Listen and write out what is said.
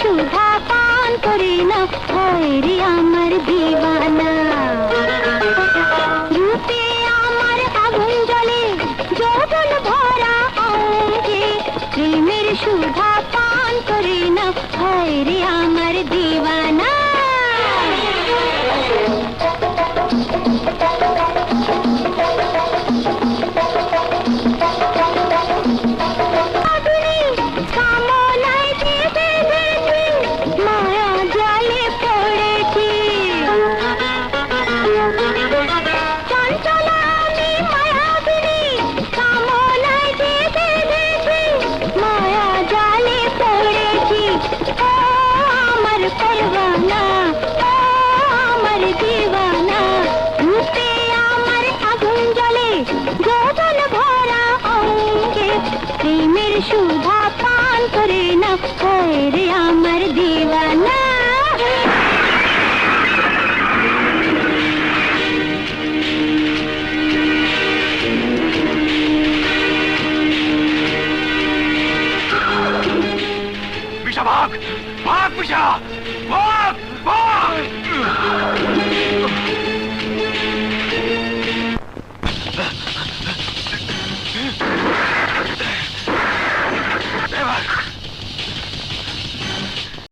সুধা পান করি না, হয় রে আমার দিওয়ানা। রূপে আমার আগুন জ্বলে, যৌবন ভরা অঙ্গে, প্রেমের সুধা পান করি না, হয় রে আমার দিওয়ানা। परवाना আমার দিওয়ানা, রূপে আমার আগুন জ্বলে, যৌবন ভরা অঙ্গে, প্রেমের সুধা পান করে না, হয় রে আমার